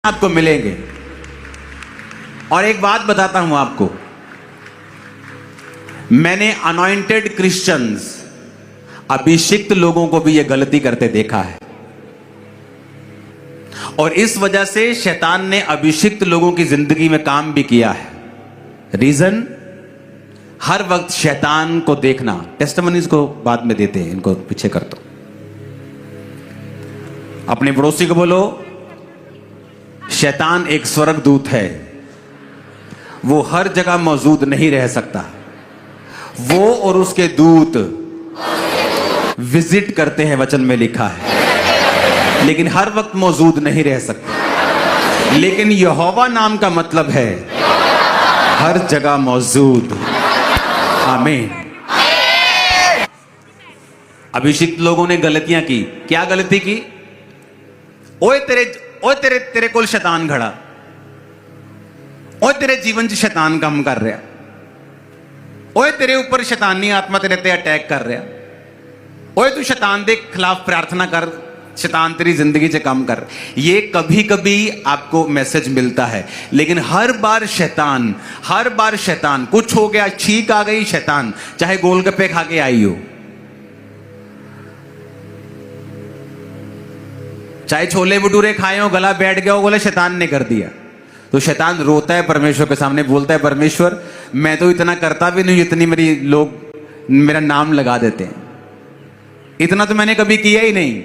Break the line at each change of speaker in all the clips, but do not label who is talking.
आपको मिलेंगे। और एक बात बताता हूं आपको, मैंने अनॉइंटेड क्रिश्चियंस, अभिषिक्त लोगों को भी यह गलती करते देखा है। और इस वजह से शैतान ने अभिषिक्त लोगों की जिंदगी में काम भी किया है। रीजन, हर वक्त शैतान को देखना। टेस्टिमनीज को बाद में देते हैं, इनको पीछे कर दो। अपने पड़ोसी को बोलो, शैतान एक स्वर्गदूत है, वो हर जगह मौजूद नहीं रह सकता। वो और उसके दूत विजिट करते हैं, वचन में लिखा है, लेकिन हर वक्त मौजूद नहीं रह सकते। लेकिन यहोवा नाम का मतलब है हर जगह मौजूद। आमीन। अभिषिक्त लोगों ने गलतियां की। क्या गलती की? ओए तेरे कोल शैतान खड़ा, ओए तेरे जीवन च शैतान काम कर रहा, ओए तेरे ऊपर शैतानी आत्मा तेरे ते अटैक कर रहा, ओए तू शैतान के खिलाफ प्रार्थना कर, शैतान तेरी जिंदगी से काम कर। ये कभी कभी आपको मैसेज मिलता है, लेकिन हर बार शैतान कुछ हो गया, छींक आ गई, शैतान चाहे गोलगप्पे खा के आई हो, चाहे छोले भटूरे खाए हो, गला बैठ गया हो, बोले शैतान ने कर दिया। तो शैतान रोता है परमेश्वर के सामने, बोलता है परमेश्वर मैं तो इतना करता भी नहीं जितनी मेरी लोग मेरा नाम लगा देते हैं, इतना तो मैंने कभी किया ही नहीं।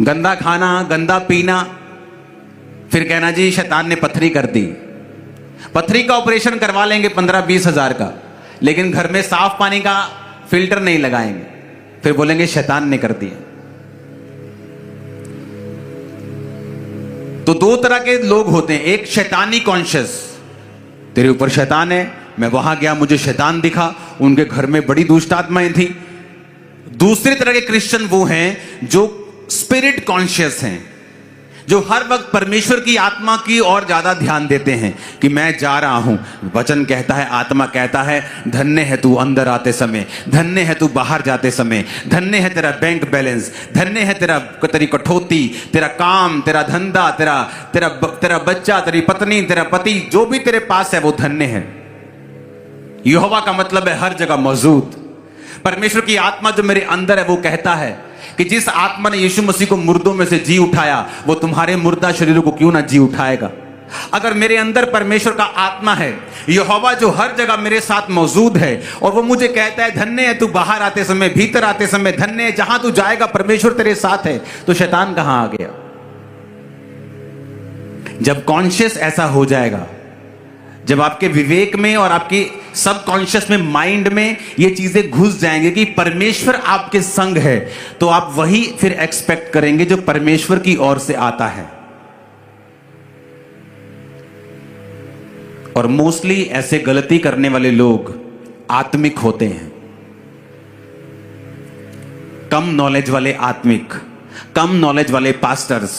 गंदा खाना, गंदा पीना, फिर कहना जी शैतान ने पथरी कर दी। पथरी का ऑपरेशन करवा लेंगे 15-20 हजार का, लेकिन घर में साफ पानी का फिल्टर नहीं लगाएंगे, फिर बोलेंगे शैतान ने कर दिया। तो दो तरह के लोग होते हैं, एक शैतानी कॉन्शियस, तेरे ऊपर शैतान है, मैं वहां गया मुझे शैतान दिखा, उनके घर में बड़ी दुष्ट आत्माएं थी। दूसरी तरह के क्रिश्चियन वो हैं जो स्पिरिट कॉन्शियस हैं, जो हर वक्त परमेश्वर की आत्मा की ओर ज्यादा ध्यान देते हैं कि मैं जा रहा हूं। वचन कहता है, आत्मा कहता है, धन्य है तू अंदर आते समय, धन्य है तू बाहर जाते समय, धन्य है तेरा बैंक बैलेंस, धन्य है तेरी कठौती, तेरा काम, तेरा धंधा, तेरा बच्चा, तेरी पत्नी, तेरा पति, जो भी तेरे पास है वो धन्य है। यहोवा का मतलब है हर जगह मौजूद। परमेश्वर की आत्मा जो मेरे अंदर है वो कहता है कि जिस आत्मा ने यीशु मसीह को मुर्दों में से जी उठाया, वो तुम्हारे मुर्दा शरीरों को क्यों ना जी उठाएगा। अगर मेरे अंदर परमेश्वर का आत्मा है, यहोवा जो हर जगह मेरे साथ मौजूद है, और वो मुझे कहता है धन्य है तू बाहर आते समय, भीतर आते समय, धन्य है जहां तू जाएगा परमेश्वर तेरे साथ है, तो शैतान कहां आ गया। जब कॉन्शियस ऐसा हो जाएगा, जब आपके विवेक में और आपकी सबकॉन्शियस में, माइंड में ये चीजें घुस जाएंगे कि परमेश्वर आपके संग है, तो आप वही फिर एक्सपेक्ट करेंगे जो परमेश्वर की ओर से आता है। और मोस्टली ऐसे गलती करने वाले लोग आत्मिक होते हैं, कम नॉलेज वाले आत्मिक, कम नॉलेज वाले पास्टर्स,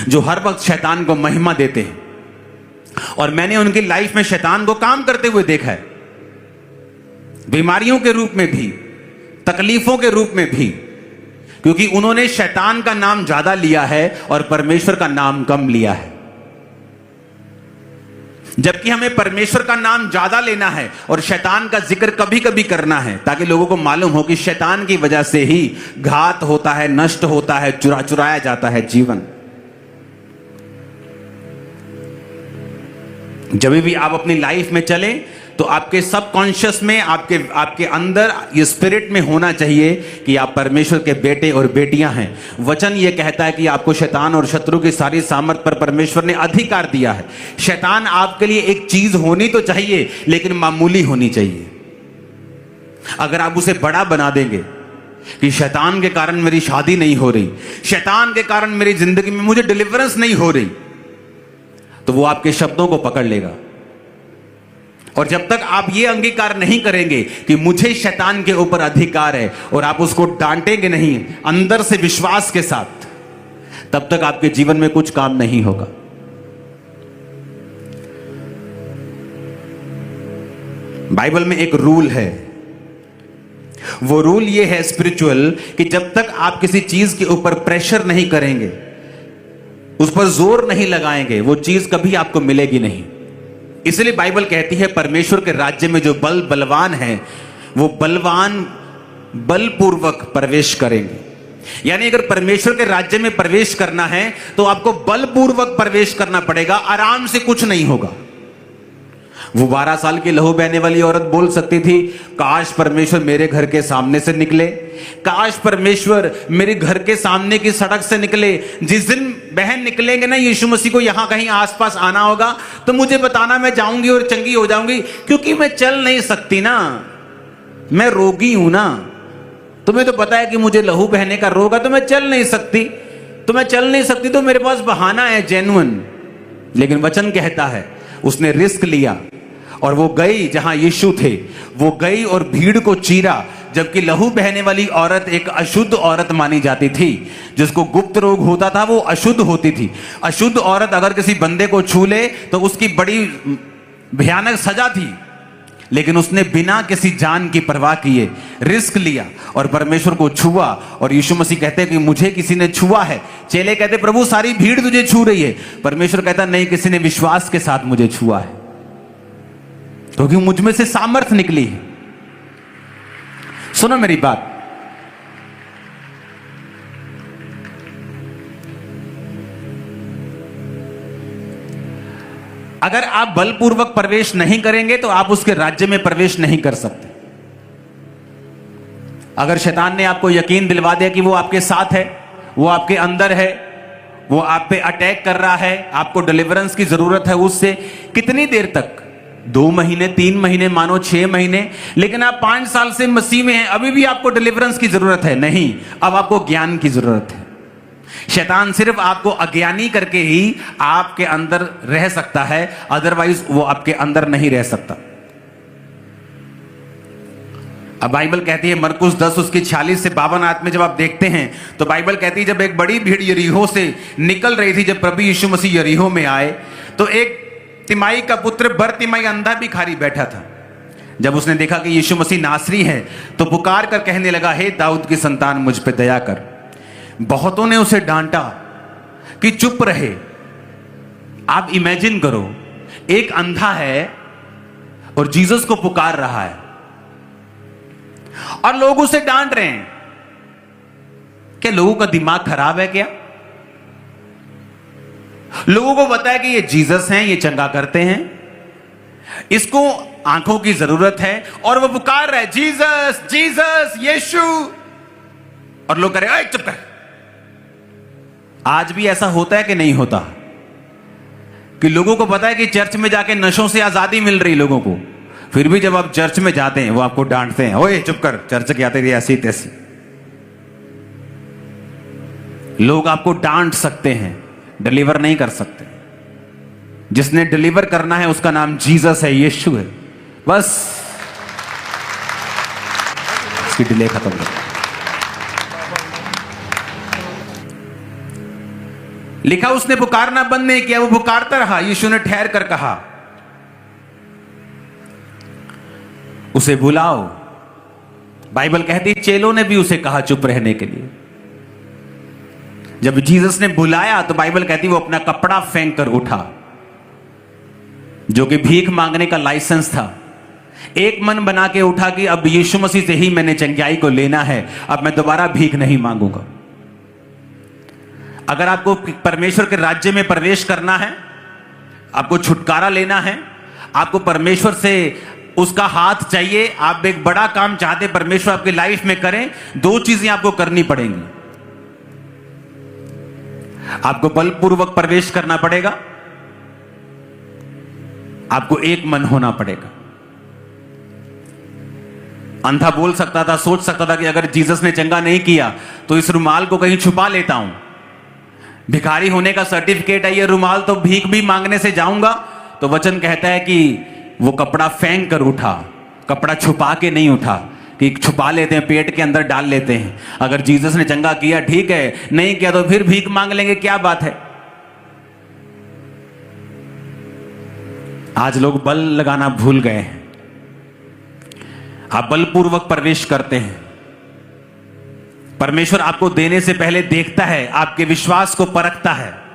जो हर वक्त शैतान को महिमा देते हैं। और मैंने उनकी लाइफ में शैतान को काम करते हुए देखा है, बीमारियों के रूप में भी, तकलीफों के रूप में भी, क्योंकि उन्होंने शैतान का नाम ज्यादा लिया है और परमेश्वर का नाम कम लिया है। जबकि हमें परमेश्वर का नाम ज्यादा लेना है और शैतान का जिक्र कभी कभी करना है, ताकि लोगों को मालूम हो कि शैतान की वजह से ही घात होता है, नष्ट होता है, चुराया जाता है जीवन। जब भी आप अपनी लाइफ में चलें तो आपके सबकॉन्शियस में, आपके अंदर ये स्पिरिट में होना चाहिए कि आप परमेश्वर के बेटे और बेटियां हैं। वचन ये कहता है कि आपको शैतान और शत्रु की सारी सामर्थ पर परमेश्वर ने अधिकार दिया है। शैतान आपके लिए एक चीज होनी तो चाहिए, लेकिन मामूली होनी चाहिए। अगर आप उसे बड़ा बना देंगे कि शैतान के कारण मेरी शादी नहीं हो रही, शैतान के कारण मेरी जिंदगी में मुझे डिलीवरेंस नहीं हो रही, तो वो आपके शब्दों को पकड़ लेगा। और जब तक आप ये अंगीकार नहीं करेंगे कि मुझे शैतान के ऊपर अधिकार है, और आप उसको डांटेंगे नहीं अंदर से विश्वास के साथ, तब तक आपके जीवन में कुछ काम नहीं होगा। बाइबल में एक रूल है, वो रूल ये है स्पिरिचुअल कि जब तक आप किसी चीज के ऊपर प्रेशर नहीं करेंगे, उस पर जोर नहीं लगाएंगे, वो चीज कभी आपको मिलेगी नहीं। इसलिए बाइबल कहती है परमेश्वर के राज्य में जो बलवान है वो बलवान बलपूर्वक प्रवेश करेंगे। यानी अगर परमेश्वर के राज्य में प्रवेश करना है तो आपको बलपूर्वक प्रवेश करना पड़ेगा, आराम से कुछ नहीं होगा। वो 12 साल की लहू बहने वाली औरत बोल सकती थी, काश परमेश्वर मेरे घर के सामने से निकले, काश परमेश्वर मेरे घर के सामने की सड़क से निकले। जिस दिन बहन निकलेंगे ना, यीशु मसीह को यहां कहीं आसपास आना होगा तो मुझे बताना, मैं जाऊंगी और चंगी हो जाऊंगी, क्योंकि मैं चल नहीं सकती ना, मैं रोगी हूं ना। तुम्हें तो पता है कि मुझे लहू बहने का रोग है, तो मैं चल नहीं सकती, तो मैं चल नहीं सकती, तो मेरे पास बहाना है जेन्युइन। लेकिन वचन कहता है उसने रिस्क लिया और वो गई जहां यीशु थे, वो गई और भीड़ को चीरा। जबकि लहू बहने वाली औरत एक अशुद्ध औरत मानी जाती थी, जिसको गुप्त रोग होता था, वो अशुद्ध होती थी। अशुद्ध औरत अगर किसी बंदे को छू ले तो उसकी बड़ी भयानक सजा थी, लेकिन उसने बिना किसी जान की परवाह किए रिस्क लिया और परमेश्वर को छुआ। और यीशु मसीह कहते हैं कि मुझे किसी ने छुआ है। चेले कहते प्रभु सारी भीड़ तुझे छू रही है। परमेश्वर कहता नहीं, किसी ने विश्वास के साथ मुझे छुआ है, क्योंकि मुझ में से सामर्थ निकली है। सुनो मेरी बात, अगर आप बलपूर्वक प्रवेश नहीं करेंगे तो आप उसके राज्य में प्रवेश नहीं कर सकते। अगर शैतान ने आपको यकीन दिलवा दिया कि वो आपके साथ है, वो आपके अंदर है, वो आप पे अटैक कर रहा है, आपको डिलीवरेंस की जरूरत है उससे, कितनी देर तक? 2 महीने, 3 महीने, मानो 6 महीने, लेकिन आप 5 साल से मसीह में हैं, अभी भी आपको डिलीवरेंस की जरूरत है? नहीं, अब आपको ज्ञान की जरूरत है। शैतान सिर्फ आपको अज्ञानी करके ही आपके अंदर रह सकता है, अदरवाइज वो आपके अंदर नहीं रह सकता। अब बाइबल कहती है मरकुस 10 उसकी 46 से 52 आयत में जब आप देखते हैं तो बाइबल कहती है जब एक बड़ी भीड़ यरीहो से निकल रही थी, जब प्रभु यीशु मसीह यरीहो में आए तो एक तिमाई का पुत्र बरतिमाई अंधा भिखारी बैठा था। जब उसने देखा कि यीशु मसीह नासरी है तो पुकार कर कहने लगा, हे दाऊद की संतान मुझ पे दया कर। बहुतों ने उसे डांटा कि चुप रहे। आप इमेजिन करो, एक अंधा है और जीसस को पुकार रहा है और लोग उसे डांट रहे हैं। क्या लोगों का दिमाग खराब है क्या? लोगों को पता है कि ये जीसस हैं, ये चंगा करते हैं, इसको आंखों की जरूरत है और वो पुकार रहा है जीसस जीसस यीशु, और लोग कह रहे चुप कर। आज भी ऐसा होता है कि नहीं होता कि लोगों को पता है कि चर्च में जाके नशों से आजादी मिल रही लोगों को, फिर भी जब आप चर्च में जाते हैं वो आपको डांटते हैं, ओए चुप कर, चर्च के आते थे ऐसी तैसी। लोग आपको डांट सकते हैं, डिलीवर नहीं कर सकते। जिसने डिलीवर करना है उसका नाम जीसस है, यीशु है। बस इसकी डिले खत्म हो। लिखा उसने पुकारना बंद नहीं किया, वो पुकारता रहा। यीशु ने ठहर कर कहा, उसे बुलाओ। बाइबल कहती चेलों ने भी उसे कहा चुप रहने के लिए। जब जीसस ने बुलाया तो बाइबल कहती वो अपना कपड़ा फेंक कर उठा, जो कि भीख मांगने का लाइसेंस था। एक मन बना के उठा कि अब यीशु मसीह से ही मैंने चंगाई को लेना है, अब मैं दोबारा भीख नहीं मांगूंगा। अगर आपको परमेश्वर के राज्य में प्रवेश करना है, आपको छुटकारा लेना है, आपको परमेश्वर से उसका हाथ चाहिए, आप एक बड़ा काम चाहते परमेश्वर आपकी लाइफ में करें, 2 चीजें आपको करनी पड़ेंगी। आपको बलपूर्वक प्रवेश करना पड़ेगा, आपको एक मन होना पड़ेगा। अंधा बोल सकता था, सोच सकता था कि अगर जीसस ने चंगा नहीं किया तो इस रुमाल को कहीं छुपा लेता हूं, भिखारी होने का सर्टिफिकेट है ये रुमाल, तो भीख भी मांगने से जाऊंगा। तो वचन कहता है कि वो कपड़ा फेंक कर उठा, कपड़ा छुपा के नहीं उठा कि छुपा लेते हैं, पेट के अंदर डाल लेते हैं। अगर जीसस ने चंगा किया ठीक है, नहीं किया तो फिर भीख मांग लेंगे, क्या बात है। आज लोग बल लगाना भूल गए हैं। आप बलपूर्वक प्रवेश करते हैं। परमेश्वर आपको देने से पहले देखता है, आपके विश्वास को परखता है।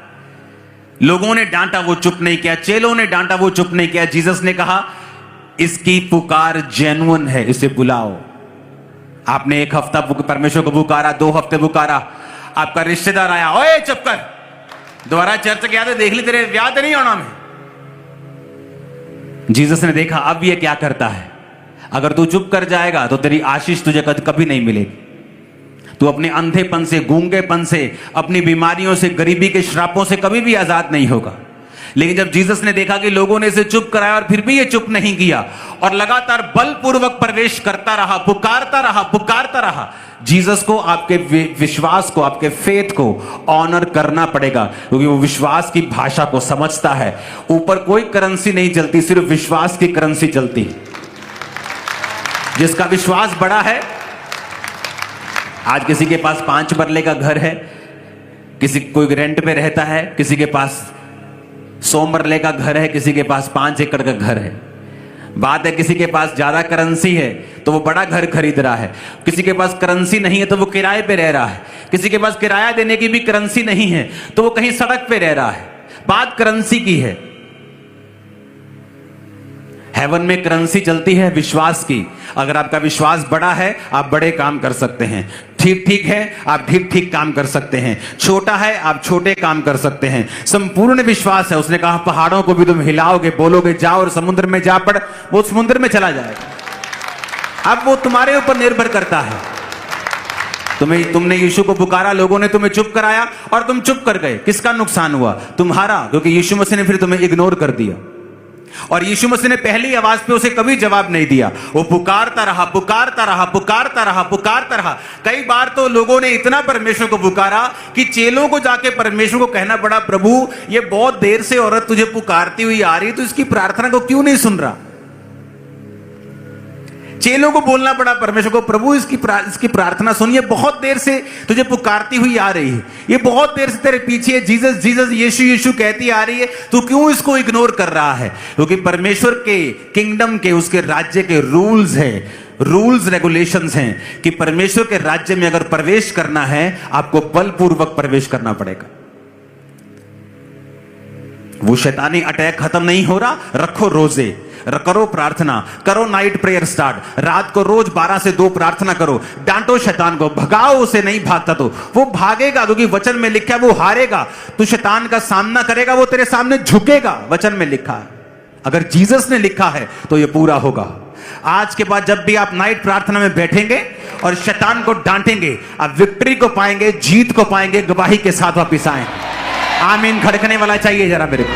लोगों ने डांटा, वो चुप नहीं किया। चेलों ने डांटा, वो चुप नहीं किया। जीसस ने कहा इसकी पुकार जेन्युइन है, इसे बुलाओ। आपने एक हफ्ता परमेश्वर को पुकारा, 2 हफ्ते पुकारा, आपका रिश्तेदार आया, ओए चुप कर, दोबारा चर्च गया तो देख ली तेरे ब्याह तो नहीं होना में। जीसस ने देखा अब ये क्या करता है। अगर तू चुप कर जाएगा तो तेरी आशीष तुझे कभी नहीं मिलेगी। तू अपने अंधेपन से, गूंगेपन से, अपनी बीमारियों से, गरीबी के श्रापों से कभी भी आजाद नहीं होगा। लेकिन जब जीसस ने देखा कि लोगों ने इसे चुप कराया और फिर भी ये चुप नहीं किया और लगातार बलपूर्वक प्रवेश करता रहा, पुकारता रहा, जीसस को आपके विश्वास को, आपके फेथ को ऑनर करना पड़ेगा, क्योंकि वो विश्वास की भाषा को समझता है। ऊपर कोई करेंसी नहीं चलती, सिर्फ विश्वास की करेंसी चलती। जिसका विश्वास बड़ा है, आज किसी के पास 5 मरले का घर है, कोई रेंट पे रहता है, किसी के पास 100 मरले का घर है, किसी के पास 5 एकड़ का घर है। बात है किसी के पास ज्यादा करेंसी है तो वो बड़ा घर खरीद रहा है, किसी के पास करेंसी नहीं है तो वो किराए पे रह रहा है, किसी के पास किराया देने की भी करेंसी नहीं है तो वो कहीं सड़क पे रह रहा है। बात करेंसी की है। हेवन में करेंसी चलती है विश्वास की। अगर आपका विश्वास बड़ा है आप बड़े काम कर सकते हैं। ठीक है आप ठीक काम कर सकते हैं। छोटा है आप छोटे काम कर सकते हैं। संपूर्ण विश्वास है। उसने कहा पहाड़ों को भी तुम हिलाओगे, बोलोगे जाओ और समुद्र में जा पड़, वो समुद्र में चला जाएगा। अब वो तुम्हारे ऊपर निर्भर करता है। तुमने यीशु को पुकारा, लोगों ने तुम्हें चुप कराया और तुम चुप कर गए। किसका नुकसान हुआ? तुम्हारा, क्योंकि यीशु मसीह ने फिर तुम्हें इग्नोर कर दिया। और यीशु मसीह ने पहली आवाज पे उसे कभी जवाब नहीं दिया। वो पुकारता रहा। कई बार तो लोगों ने इतना परमेश्वर को पुकारा कि चेलों को जाके परमेश्वर को कहना पड़ा, प्रभु ये बहुत देर से औरत तुझे पुकारती हुई आ रही है, तो इसकी प्रार्थना को क्यों नहीं सुन रहा? चेलों को बोलना पड़ा परमेश्वर को, प्रभु इसकी प्रार्थना सुन, ये बहुत देर से तुझे पुकारती हुई आ रही है, ये बहुत देर से तेरे पीछे जीसस जीसस यीशु कहती आ रही है, तू क्यों इसको इग्नोर कर रहा है? क्योंकि परमेश्वर के किंगडम के, उसके राज्य के रूल्स रेगुलेशंस हैं कि परमेश्वर के राज्य में अगर प्रवेश करना है आपको बलपूर्वक प्रवेश करना पड़ेगा। वो शैतानी अटैक खत्म नहीं हो रहा, रखो रोजे, करो प्रार्थना, करो नाइट प्रेयर स्टार्ट, रात को रोज 12 से 2 प्रार्थना करो, डांटो शैतान को, भगाओ उसे, नहीं भागता तो वो भागेगा, क्योंकि वचन में लिखा है वो हारेगा। तू शैतान का सामना करेगा, वो तेरे सामने झुकेगा, वचन में लिखा है। अगर जीसस ने लिखा है तो ये पूरा होगा। आज के बाद जब भी आप नाइट प्रार्थना में बैठेंगे और शैतान को डांटेंगे, आप विक्ट्री को पाएंगे, जीत को पाएंगे, गवाही के साथ वापिस आएंगे। आमीन खड़कने वाला चाहिए जरा मेरे को।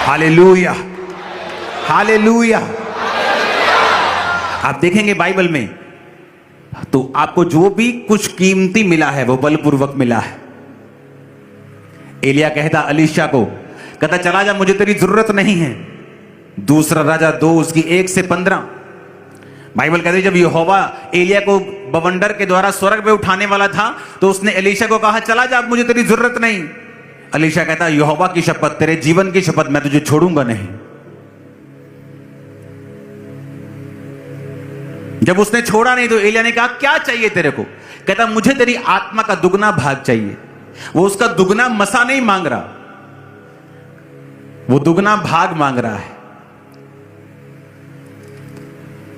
Hallelujah, hallelujah. आप देखेंगे बाइबल में तो आपको जो भी कुछ कीमती मिला है वो बलपूर्वक मिला है। एलिया कहता अलीशा को, कहता चला जा, मुझे तेरी जरूरत नहीं है। दूसरा राजा 2 उसकी 1 से 15 बाइबल कहती है जब यहोवा एलिया को बवंडर के द्वारा स्वर्ग में उठाने वाला था तो उसने एलीशा को कहा चला जा, मुझे तेरी जरूरत नहीं। एलीशा कहता यहोवा की शपथ, तेरे जीवन की शपथ, मैं तुझे छोड़ूंगा नहीं। जब उसने छोड़ा नहीं तो एलिया ने कहा क्या चाहिए तेरे को? कहता मुझे तेरी आत्मा का दुगना भाग चाहिए। वो उसका दुगना मसा नहीं मांग रहा, वो दुगना भाग मांग रहा है।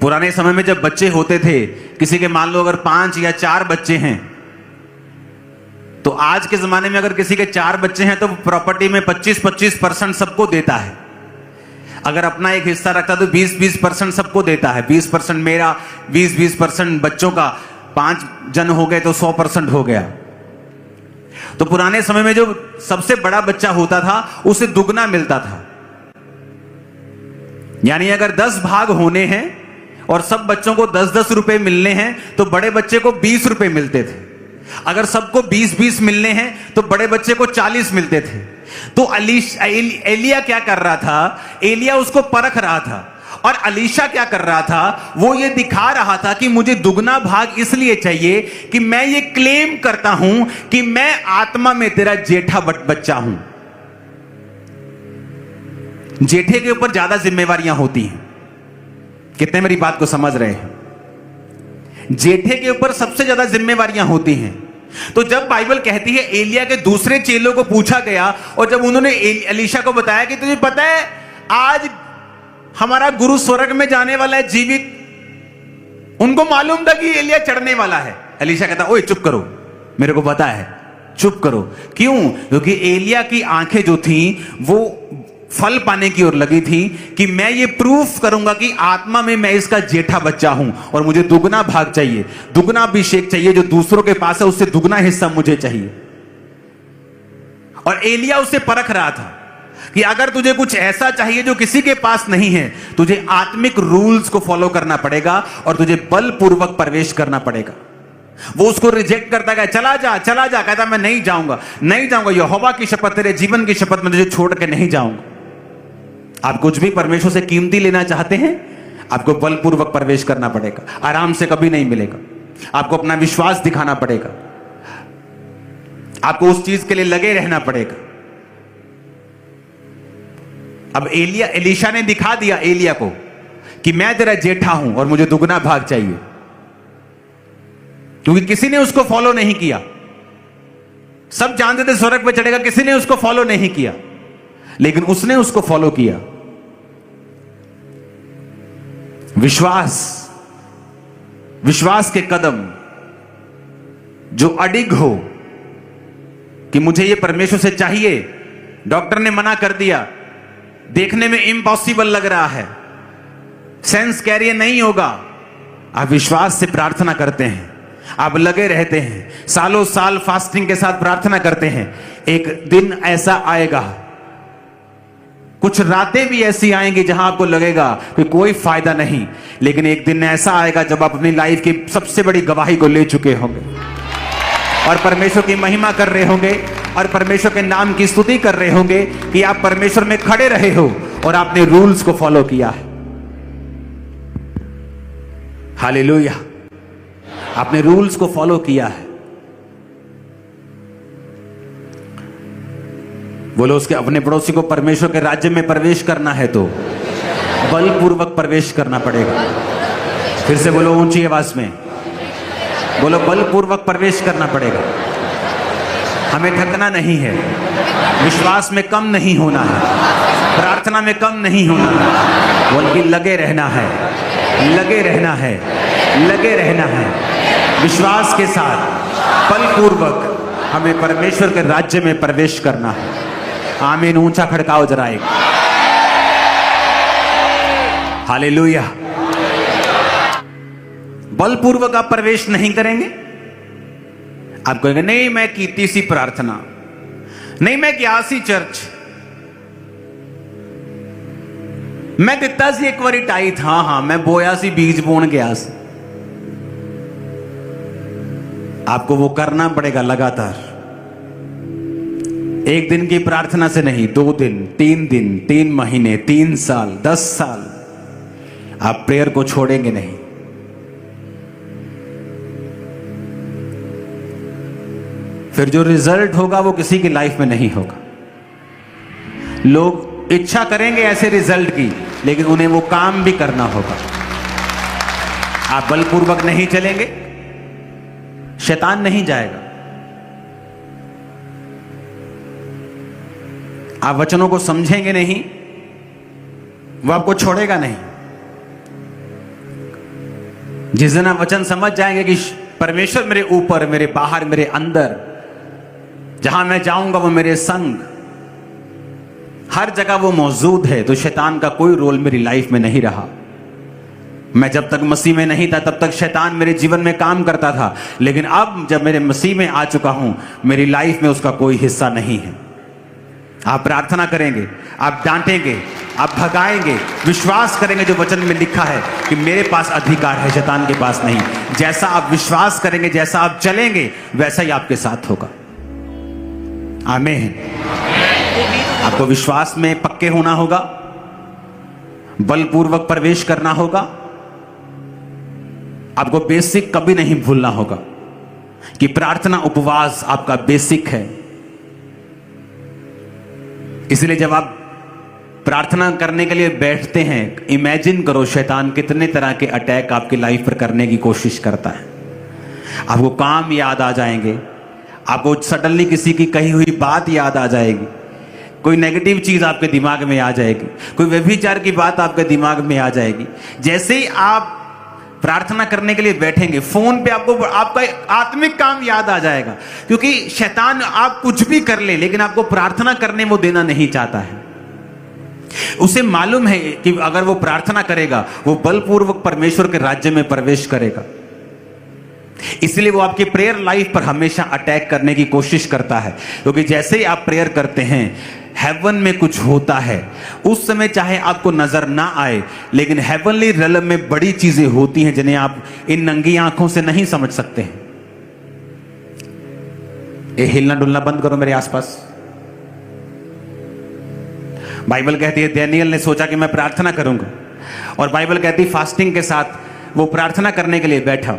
पुराने समय में जब बच्चे होते थे, किसी के मान लो अगर 5 या 4 बच्चे हैं, तो आज के जमाने में अगर किसी के 4 बच्चे हैं तो प्रॉपर्टी में 25% सबको देता है। अगर अपना एक हिस्सा रखता तो 20% सबको देता है। 20% मेरा, 20% बच्चों का, 5 जन हो गए तो 100% हो गया। तो पुराने समय में जो सबसे बड़ा बच्चा होता था उसे दुगना मिलता था। यानी अगर 10 भाग होने हैं और सब बच्चों को 10-10 रुपए मिलने हैं तो बड़े बच्चे को 20 रुपए मिलते थे। अगर सबको 20-20 मिलने हैं तो बड़े बच्चे को 40 मिलते थे। तो एलिया क्या कर रहा था? एलिया उसको परख रहा था। और अलीशा क्या कर रहा था? वो ये दिखा रहा था कि मुझे दुगना भाग इसलिए चाहिए कि मैं ये क्लेम करता हूं कि मैं आत्मा में तेरा जेठा बच्चा हूं। जेठे के ऊपर ज्यादा जिम्मेवारियां होती हैं। कितने मेरी बात को समझ रहे हैं? जेठे के ऊपर सबसे ज्यादा जिम्मेवारियां होती हैं। तो जब बाइबल कहती है एलिया के दूसरे चेलों को पूछा गया, और जब उन्होंने एलीशा को बताया कि तुझे पता है आज हमारा गुरु स्वर्ग में जाने वाला है जीवित, उनको मालूम था कि एलिया चढ़ने वाला है। एलीशा कहता ओए चुप करो, मेरे को पता है, चुप करो। क्यों? क्योंकि एलिया की आंखें जो थी वो फल पाने की ओर लगी थी कि मैं ये प्रूफ करूंगा कि आत्मा में मैं इसका जेठा बच्चा हूं और मुझे दुगना भाग चाहिए, दुगना अभिषेक चाहिए। जो दूसरों के पास है उससे दुगना हिस्सा मुझे चाहिए। और एलिया उससे परख रहा था कि अगर तुझे कुछ ऐसा चाहिए जो किसी के पास नहीं है, तुझे आत्मिक रूल्स को फॉलो करना पड़ेगा और तुझे बलपूर्वक प्रवेश करना पड़ेगा। वो उसको रिजेक्ट करता गया, चला जा चला जा। कहता मैं नहीं जाऊंगा, नहीं जाऊंगा, यहोवा की शपथ, तेरे जीवन की शपथ, मैं तुझे छोड़ के नहीं जाऊंगा। आप कुछ भी परमेश्वर से कीमती लेना चाहते हैं, आपको बलपूर्वक प्रवेश करना पड़ेगा, आराम से कभी नहीं मिलेगा। आपको अपना विश्वास दिखाना पड़ेगा, आपको उस चीज के लिए लगे रहना पड़ेगा। अब एलीशा ने दिखा दिया एलिया को कि मैं तेरा जेठा हूं और मुझे दुगना भाग चाहिए, क्योंकि किसी ने उसको फॉलो नहीं किया। सब जानते थे स्वर्ग पे चढ़ेगा, किसी ने उसको फॉलो नहीं किया, लेकिन उसने उसको फॉलो किया। विश्वास के कदम जो अडिग हो कि मुझे ये परमेश्वर से चाहिए। डॉक्टर ने मना कर दिया, देखने में इम्पॉसिबल लग रहा है, सेंस कैरियर नहीं होगा। आप विश्वास से प्रार्थना करते हैं, आप लगे रहते हैं, सालों साल फास्टिंग के साथ प्रार्थना करते हैं। एक दिन ऐसा आएगा, कुछ रातें भी ऐसी आएंगी जहां आपको लगेगा कि कोई फायदा नहीं, लेकिन एक दिन ऐसा आएगा जब आप अपनी लाइफ की सबसे बड़ी गवाही को ले चुके होंगे और परमेश्वर की महिमा कर रहे होंगे और परमेश्वर के नाम की स्तुति कर रहे होंगे कि आप परमेश्वर में खड़े रहे हो और आपने रूल्स को फॉलो किया है। हालेलुया, आपने रूल्स को फॉलो किया है। बोलो, उसके अपने पड़ोसी को परमेश्वर के राज्य में प्रवेश करना है तो बलपूर्वक प्रवेश करना पड़ेगा। फिर से बोलो ऊंची आवाज में, बोलो बलपूर्वक प्रवेश करना पड़ेगा। हमें थकना नहीं है, विश्वास में कम नहीं होना है, प्रार्थना में कम नहीं होना है, बल्कि लगे रहना है, लगे रहना है, लगे रहना है। विश्वास के साथ बलपूर्वक हमें परमेश्वर के राज्य में प्रवेश करना है। आमीन, ऊंचा खड़काओ जरा एक। हालेलुया। बलपूर्वक आप प्रवेश नहीं करेंगे, आप कहेंगे नहीं मैं कीती सी प्रार्थना, नहीं मैं गया सी चर्च, मैं दिता सी एक बारी टाइट, हाँ हाँ मैं बोया सी बीज बोन गया सी। आपको वो करना पड़ेगा लगातार, एक दिन की प्रार्थना से नहीं, 2 दिन, 3 दिन, 3 महीने, 3 साल, 10 साल आप प्रेयर को छोड़ेंगे नहीं। फिर जो रिजल्ट होगा वो किसी की लाइफ में नहीं होगा। लोग इच्छा करेंगे ऐसे रिजल्ट की, लेकिन उन्हें वो काम भी करना होगा। आप बलपूर्वक नहीं चलेंगे, शैतान नहीं जाएगा। आप वचनों को समझेंगे नहीं, वो आपको छोड़ेगा नहीं। जिस दिन आप वचन समझ जाएंगे कि परमेश्वर मेरे ऊपर, मेरे बाहर, मेरे अंदर, जहां मैं जाऊंगा वो मेरे संग, हर जगह वो मौजूद है, तो शैतान का कोई रोल मेरी लाइफ में नहीं रहा। मैं जब तक मसीह में नहीं था तब तक शैतान मेरे जीवन में काम करता था, लेकिन अब जब मेरे मसीह में आ चुका हूं, मेरी लाइफ में उसका कोई हिस्सा नहीं है। आप प्रार्थना करेंगे, आप डांटेंगे, आप भगाएंगे, विश्वास करेंगे जो वचन में लिखा है कि मेरे पास अधिकार है, शैतान के पास नहीं। जैसा आप विश्वास करेंगे, जैसा आप चलेंगे, वैसा ही आपके साथ होगा। आमीन। आपको विश्वास में पक्के होना होगा, बलपूर्वक प्रवेश करना होगा। आपको बेसिक कभी नहीं भूलना होगा कि प्रार्थना, उपवास आपका बेसिक है। इसलिए जब आप प्रार्थना करने के लिए बैठते हैं, इमेजिन करो शैतान कितने तरह के अटैक आपकी लाइफ पर करने की कोशिश करता है। आपको काम याद आ जाएंगे, आपको सडनली किसी की कही हुई बात याद आ जाएगी, कोई नेगेटिव चीज आपके दिमाग में आ जाएगी, कोई व्यभिचार की बात आपके दिमाग में आ जाएगी। जैसे ही आप प्रार्थना करने के लिए बैठेंगे, फोन पे आपको आपका आत्मिक काम याद आ जाएगा, क्योंकि शैतान आप कुछ भी कर ले लेकिन आपको प्रार्थना करने वो देना नहीं चाहता है। उसे मालूम है कि अगर वो प्रार्थना करेगा वो बलपूर्वक परमेश्वर के राज्य में प्रवेश करेगा, इसलिए वो आपकी प्रेयर लाइफ पर हमेशा अटैक करने की कोशिश करता है। क्योंकि जैसे ही आप प्रेयर करते हैं, हेवन में कुछ होता है, उस समय चाहे आपको नजर ना आए लेकिन हेवनली रियल्म में बड़ी चीजें होती हैं जिन्हें आप इन नंगी आंखों से नहीं समझ सकते हैं। ये हिलना डुलना बंद करो मेरे आसपास। बाइबल कहती है दानियेल ने सोचा कि मैं प्रार्थना करूंगा, और बाइबल कहती है फास्टिंग के साथ वो प्रार्थना करने के लिए बैठा,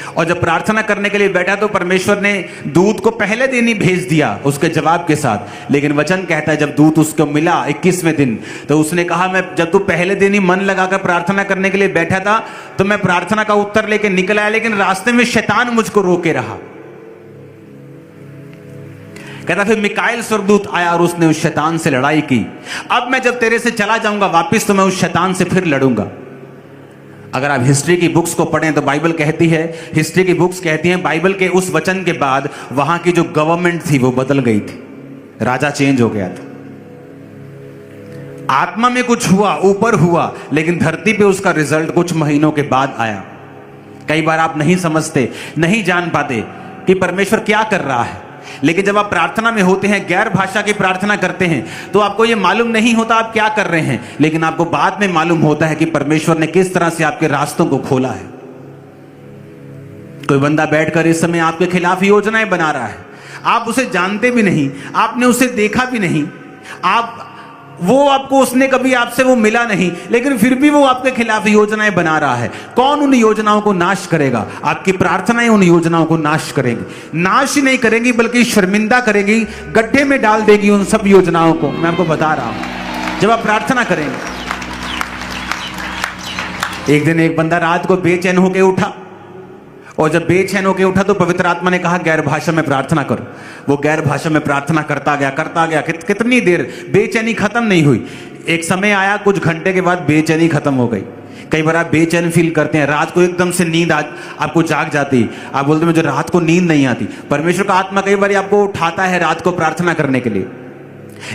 और जब प्रार्थना करने के लिए बैठा तो परमेश्वर ने दूत को पहले दिन ही भेज दिया उसके जवाब के साथ। लेकिन वचन कहता है जब दूत उसको मिला 21वें दिन, तो उसने कहा मैं जब तू पहले दिन ही मन लगाकर प्रार्थना करने के लिए बैठा था तो मैं प्रार्थना का उत्तर लेके निकल आया, लेकिन रास्ते में शैतान मुझको रोके रहा। कहता फिर मिकाएल स्वर्गदूत आया और उसने उस शैतान से लड़ाई की। अब मैं जब तेरे से चला जाऊंगा वापिस तो मैं उस शैतान से फिर लड़ूंगा। अगर आप हिस्ट्री की बुक्स को पढ़ें तो बाइबल कहती है, हिस्ट्री की बुक्स कहती हैं बाइबल के उस वचन के बाद वहां की जो गवर्नमेंट थी वो बदल गई थी, राजा चेंज हो गया था। आत्मा में कुछ हुआ, ऊपर हुआ, लेकिन धरती पे उसका रिजल्ट कुछ महीनों के बाद आया। कई बार आप नहीं समझते, नहीं जान पाते कि परमेश्वर क्या कर रहा है, लेकिन जब आप प्रार्थना में होते हैं, गैर भाषा की प्रार्थना करते हैं, तो आपको यह मालूम नहीं होता आप क्या कर रहे हैं, लेकिन आपको बाद में मालूम होता है कि परमेश्वर ने किस तरह से आपके रास्तों को खोला है। कोई बंदा बैठकर इस समय आपके खिलाफ योजनाएं बना रहा है, आप उसे जानते भी नहीं, आपने उसे देखा भी नहीं, उसने कभी आपसे वो मिला नहीं, लेकिन फिर भी वो आपके खिलाफ योजनाएं बना रहा है। कौन उन योजनाओं को नाश करेगा? आपकी प्रार्थनाएं उन योजनाओं को नाश करेंगी। नाश ही नहीं करेंगी बल्कि शर्मिंदा करेगी, गड्ढे में डाल देगी उन सब योजनाओं को। मैं आपको बता रहा हूं, जब आप प्रार्थना करेंगे। एक दिन एक बंदा रात को बेचैन होकर उठा, और जब बेचैन होकर उठा तो पवित्र आत्मा ने कहा गैर भाषा में प्रार्थना करो। वो गैर भाषा में प्रार्थना करता गया। कितनी देर बेचैनी खत्म नहीं हुई। एक समय आया, कुछ घंटे के बाद बेचैनी खत्म हो गई। कई बार आप बेचैन फील करते हैं, रात को एकदम से नींद आपको जाग जाती, आप बोलते मुझे रात को नींद नहीं आती। परमेश्वर का आत्मा कई बार आपको उठाता है रात को प्रार्थना करने के लिए,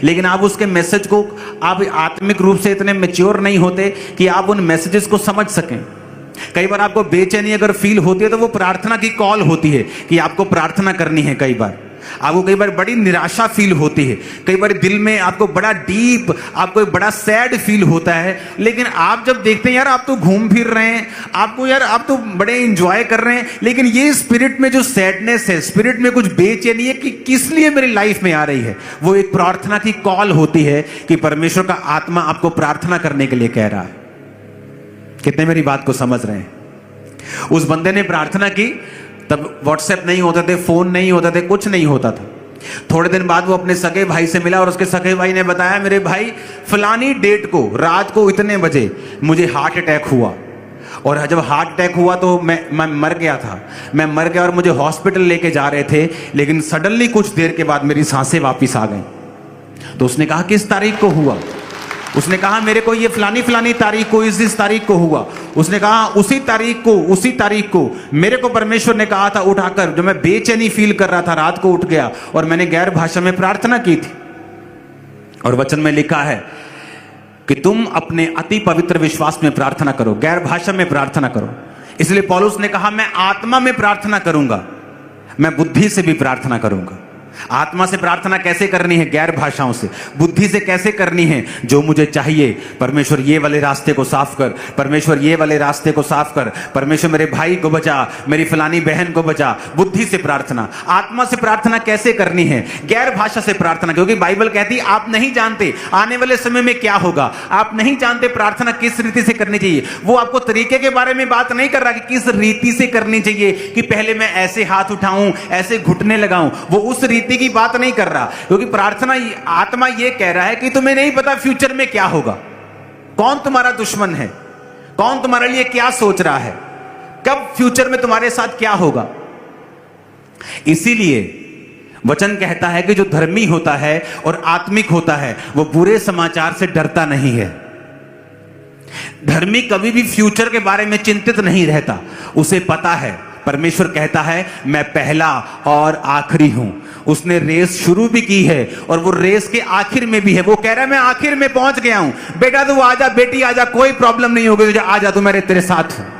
लेकिन आप उसके मैसेज को, आप आत्मिक रूप से इतने मैच्योर नहीं होते कि आप उन मैसेजेस को समझ सकें। कई बार आपको बेचैनी अगर फील होती है तो वो प्रार्थना की कॉल होती है कि आपको प्रार्थना करनी है। कई बार आपको बड़ी निराशा फील होती है, कई बार दिल में आपको बड़ा डीप, आपको बड़ा सैड फील होता है, लेकिन आप जब देखते हैं यार आप तो घूम फिर रहे हैं, आप तो बड़े एंजॉय कर रहे हैं, लेकिन ये स्पिरिट में जो सैडनेस है, स्पिरिट में कुछ बेचैनी है कि किस लिए मेरी लाइफ में आ रही है, वो एक प्रार्थना की कॉल होती है कि परमेश्वर का आत्मा आपको प्रार्थना करने के लिए कह रहा है। कितने मेरी बात को समझ रहे हैं? उस बंदे ने प्रार्थना की, तब व्हाट्सएप नहीं होते थे, फोन नहीं होते थे, कुछ नहीं होता था। थोड़े दिन बाद वो अपने सगे भाई से मिला और उसके सगे भाई ने बताया मेरे भाई फलानी डेट को रात को इतने बजे मुझे हार्ट अटैक हुआ, और जब हार्ट अटैक हुआ तो मैं मर गया था। मैं मर गया और मुझे हॉस्पिटल लेके जा रहे थे, लेकिन सडनली कुछ देर के बाद मेरी सांसें वापिस आ गई। तो उसने कहा किस तारीख को हुआ? उसने कहा मेरे को ये फलानी तारीख को, इस तारीख को हुआ। उसने कहा उसी तारीख को मेरे को परमेश्वर ने कहा था उठाकर, जो मैं बेचैनी फील कर रहा था रात को उठ गया और मैंने गैर भाषा में प्रार्थना की थी। और वचन में लिखा है कि तुम अपने अति पवित्र विश्वास में प्रार्थना करो, गैर भाषा में प्रार्थना करो। इसलिए पौलुस ने कहा मैं आत्मा में प्रार्थना करूंगा, मैं बुद्धि से भी प्रार्थना करूंगा। आत्मा से प्रार्थना कैसे करनी है? गैर भाषाओं से। बुद्धि से कैसे करनी है? जो मुझे चाहिए, परमेश्वर ये वाले रास्ते को साफ कर, परमेश्वर ये वाले रास्ते को साफ कर, परमेश्वर मेरे भाई को बचा, मेरी फलानी बहन को बचा। बुद्धि से प्रार्थना। आत्मा से प्रार्थना कैसे करनी है? गैर भाषा से प्रार्थना, क्योंकि बाइबल कहती है आप नहीं जानते आने वाले समय में क्या होगा, आप नहीं जानते प्रार्थना किस रीति से करनी चाहिए। वो आपको तरीके के बारे में बात नहीं कर रहा कि किस रीति से करनी चाहिए, कि पहले मैं ऐसे हाथ उठाऊं, ऐसे घुटने लगाऊं। वो उस रीति स्थिति की बात नहीं कर रहा, क्योंकि प्रार्थना आत्मा ये कह रहा है कि तुम्हें नहीं पता फ्यूचर में क्या होगा, कौन तुम्हारा दुश्मन है, कौन तुम्हारे लिए क्या सोच रहा है, कब फ्यूचर में तुम्हारे साथ क्या होगा। इसीलिए वचन कहता है कि जो धर्मी होता है और आत्मिक होता है वो बुरे समाचार से डरता नहीं है। धर्मी कभी भी फ्यूचर के बारे में चिंतित नहीं रहता, उसे पता है परमेश्वर कहता है मैं पहला और आखिरी हूं। उसने रेस शुरू भी की है और वो रेस के आखिर में भी है। वो कह रहा है मैं आखिर में पहुंच गया हूं, बेटा तू आजा, बेटी आजा, कोई प्रॉब्लम नहीं होगी तुझे, आजा तू, मेरे तेरे साथ हूं।